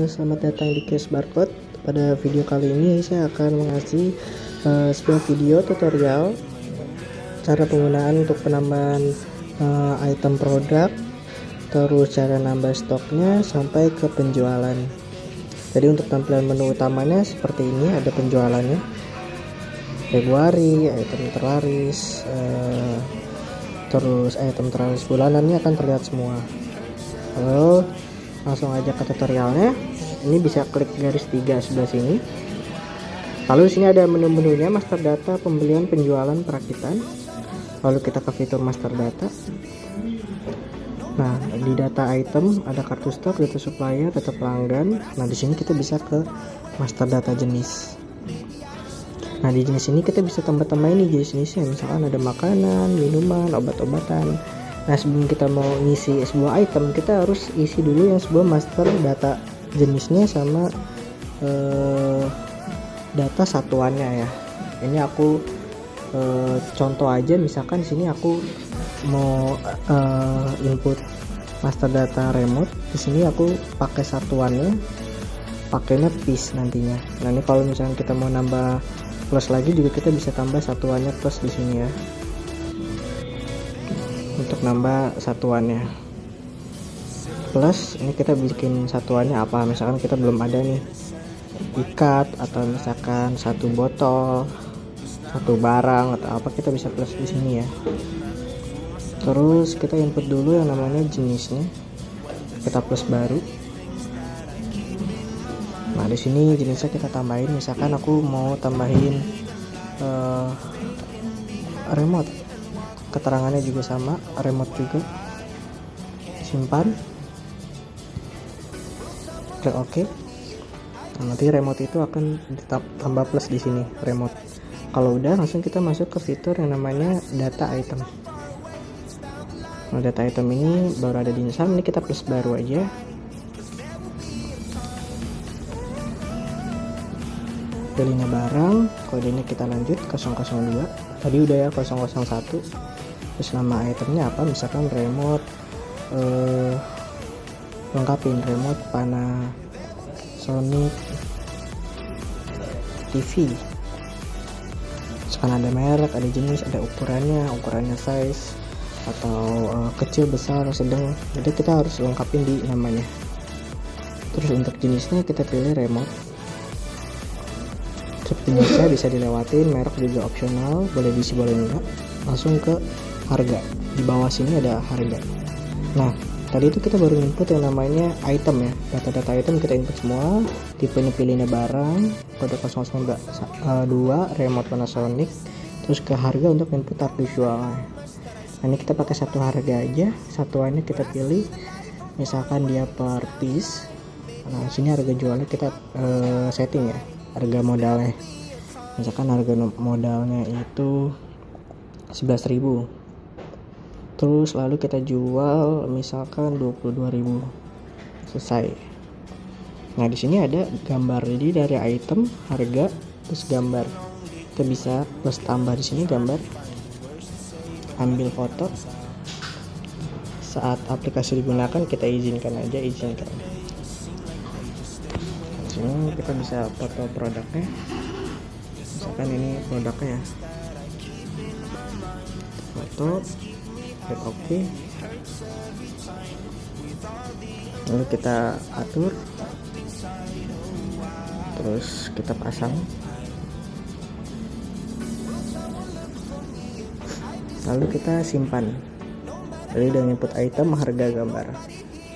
Selamat datang di Cash Barcode. Pada video kali ini saya akan mengasih sebuah video tutorial cara penggunaan untuk penambahan item produk, terus cara nambah stoknya sampai ke penjualan. Jadi untuk tampilan menu utamanya seperti ini, ada penjualannya, Februari, item terlaris, terus item terlaris bulanannya akan terlihat semua. Lalu langsung aja ke tutorialnya. Ini bisa klik garis 3 sebelah sini. Lalu di sini ada menu-menunya, master data, pembelian, penjualan, perakitan. Lalu kita ke fitur master data. Nah, di data item ada kartu stok, data supplier, data pelanggan. Nah, di sini kita bisa ke master data jenis. Nah, di jenis ini kita bisa tambah-tambahin nih jenis-jenisnya. Misalkan ada makanan, minuman, obat-obatan. Nah, sebelum kita mau ngisi sebuah item, kita harus isi dulu yang sebuah master data jenisnya sama data satuannya ya. Ini aku contoh aja, misalkan di sini aku mau input master data remote. Di sini aku pakai satuannya, pakainya piece nantinya. Nah, ini kalau misalkan kita mau nambah plus lagi juga kita bisa tambah satuannya plus di sini ya, untuk nambah satuannya plus. Ini kita bikin satuannya apa, misalkan kita belum ada nih ikat, atau misalkan satu botol, satu barang atau apa, kita bisa plus di sini ya. Terus kita input dulu yang namanya jenisnya, kita plus baru. Nah, di sini jenisnya kita tambahin, misalkan aku mau tambahin remote, keterangannya juga sama, remote juga. Simpan, klik OK. Nah, nanti remote itu akan ditambah plus di sini, remote. Kalau udah, langsung kita masuk ke fitur yang namanya data item. Nah, data item ini baru ada di Instagram, ini kita plus baru aja. Pilihnya barang, kodenya kita lanjut 002. Tadi udah ya 001. Terus nama itemnya apa, misalkan remote, lengkapin remote Panasonic TV. Misalkan ada merek, ada jenis, ada ukurannya size, atau kecil, besar, sedang. Jadi kita harus lengkapin di namanya. Terus untuk jenisnya kita pilih remote. Jenisnya bisa dilewatin, merek juga opsional, boleh diisi boleh enggak. Langsung ke harga, di bawah sini ada harga. Nah, tadi itu kita baru input yang namanya item ya, data-data item kita input semua, tipenya pilihnya barang, kode 002, remote Panasonic, terus ke harga untuk input art visual. Nah, ini kita pakai satu harga aja, satuannya kita pilih, misalkan dia per piece. Nah, sini harga jualnya kita setting ya, harga modalnya. Misalkan harga modalnya itu 11.000. Terus lalu kita jual misalkan 22.000. Selesai. Nah, di sini ada gambar. Jadi dari item, harga, terus gambar. Kita bisa plus tambah di sini gambar. Ambil foto. Saat aplikasi digunakan kita izinkan aja, izinkan. Di sini kita bisa foto produknya. Misalkan ini produknya ya. Foto, klik OK. Lalu kita atur, terus kita pasang, lalu kita simpan. Jadi udah input item, harga, gambar,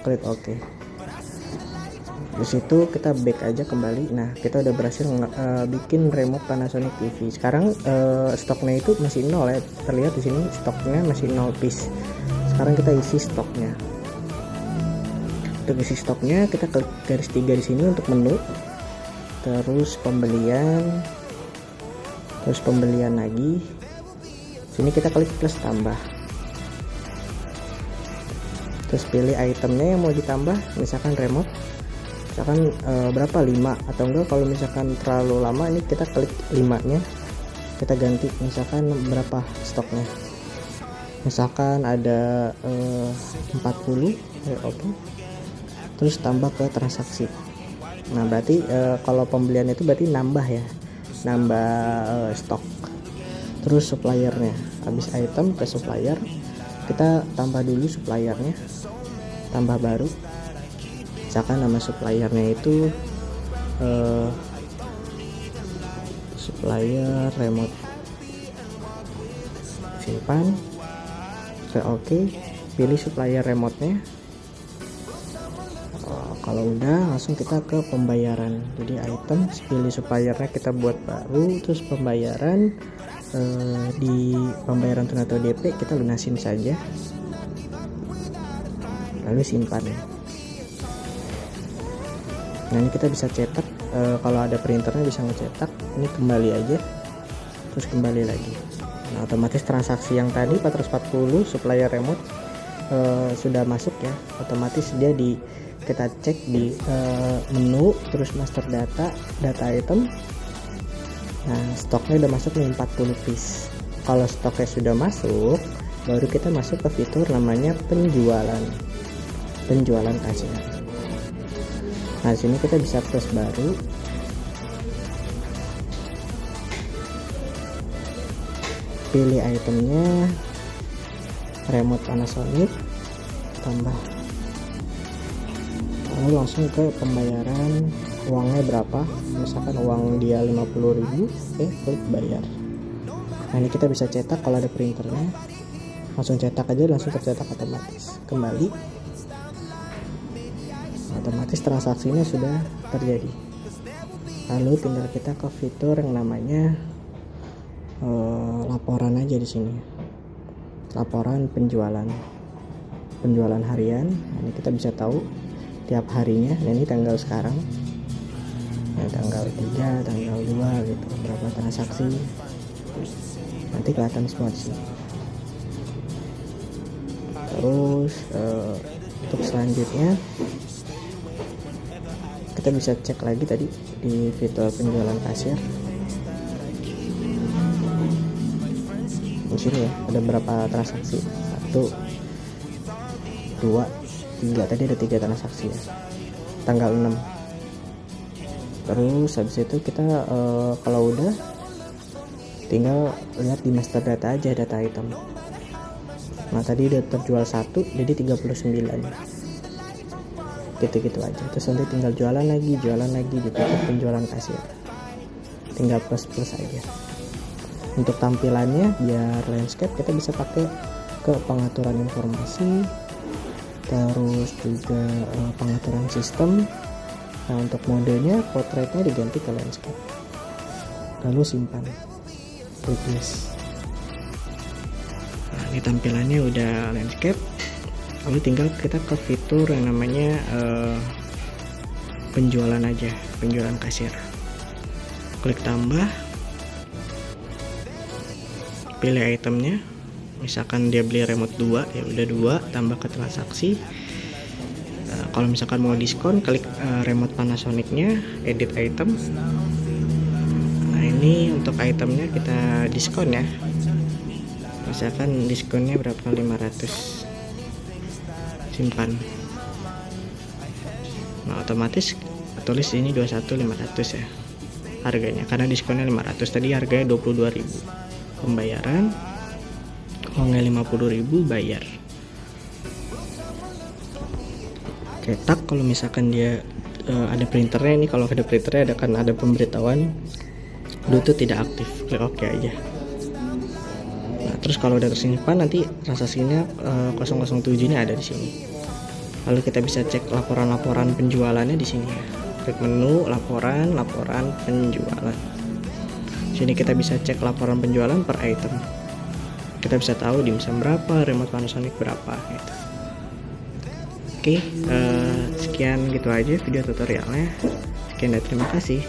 klik OK. Di situ kita back aja kembali. Nah, kita udah berhasil bikin remote Panasonic TV. Sekarang stoknya itu masih 0 ya. Terlihat di sini stoknya masih 0 piece. Sekarang kita isi stoknya. Untuk isi stoknya kita klik garis 3 di sini untuk menu. Terus pembelian. Terus pembelian lagi. Sini kita klik plus tambah. Terus pilih itemnya yang mau ditambah, misalkan remote. Misalkan berapa, 5 atau enggak, kalau misalkan terlalu lama ini kita klik 5 nya, kita ganti misalkan berapa stoknya, misalkan ada 40 oke. terus tambah ke transaksi. Nah berarti kalau pembelian itu berarti nambah ya, nambah stok. Terus suppliernya, habis item ke supplier, kita tambah dulu suppliernya, tambah baru. Misalkan nama suppliernya itu supplier remote, simpan ke oke, pilih supplier remote-nya. Kalau udah langsung kita ke pembayaran. Jadi item, pilih suppliernya, kita buat baru, terus pembayaran. Di pembayaran tunai atau DP kita lunasin saja, lalu simpan. Nah ini kita bisa cetak, kalau ada printernya bisa ngecetak. Ini kembali aja, terus kembali lagi. Nah otomatis transaksi yang tadi 440 supplier remote sudah masuk ya, otomatis dia kita cek di menu, terus master data item. Nah stoknya udah masuk nih 40 piece. Kalau stoknya sudah masuk, baru kita masuk ke fitur namanya penjualan kasir. Nah sini kita bisa press baru, pilih itemnya remote Panasonic, tambah, lalu langsung ke pembayaran. Uangnya berapa, misalkan uang dia 50.000, klik bayar. Nah ini kita bisa cetak, kalau ada printernya langsung cetak aja, langsung tercetak otomatis. Kembali, otomatis transaksinya sudah terjadi. Lalu tinggal kita ke fitur yang namanya laporan aja di sini, laporan penjualan harian. Nah, ini kita bisa tahu tiap harinya. Nah ini tanggal sekarang, tanggal 3, tanggal 2 gitu, berapa transaksi, nanti kelihatan semua di sini. Terus untuk selanjutnya kita bisa cek lagi tadi di fitur penjualan kasir. Di sini ya ada berapa transaksi, 1, 2, 3, tadi ada 3 transaksi ya, tanggal 6. Terus habis itu kita kalau udah tinggal lihat di master data aja, data item. Nah tadi udah terjual 1, jadi 39 gitu aja. Terus nanti tinggal jualan lagi di penjualan kasir, tinggal plus aja. Untuk tampilannya biar landscape kita bisa pakai ke pengaturan informasi, terus juga pengaturan sistem. Nah untuk modenya portraitnya diganti ke landscape, lalu simpan, publish. Nah ini tampilannya udah landscape. Lalu tinggal kita ke fitur yang namanya penjualan aja, penjualan kasir. Klik tambah, pilih itemnya, misalkan dia beli remote 2, ya udah 2, tambah ke transaksi. Kalau misalkan mau diskon, klik remote Panasonicnya, edit item. Nah ini untuk itemnya kita diskon ya, misalkan diskonnya berapa, 500, simpan. Nah otomatis tulis ini 21.500 ya harganya, karena diskonnya 500, tadi harganya 22.000. Pembayaran, uangnya 50.000, bayar. Cetak, kalau misalkan dia ada printernya, ini kalau ada printernya ada pemberitahuan Bluetooth tidak aktif, klik OK aja. Nah, terus kalau udah tersimpan, nanti transaksinya 007 ini ada di sini. Lalu kita bisa cek laporan-laporan penjualannya di sini ya. Klik menu laporan penjualan. Sini kita bisa cek laporan penjualan per item. Kita bisa tahu dimsum berapa, remote Panasonic berapa gitu. Oke, sekian gitu aja video tutorialnya. Sekian dan terima kasih.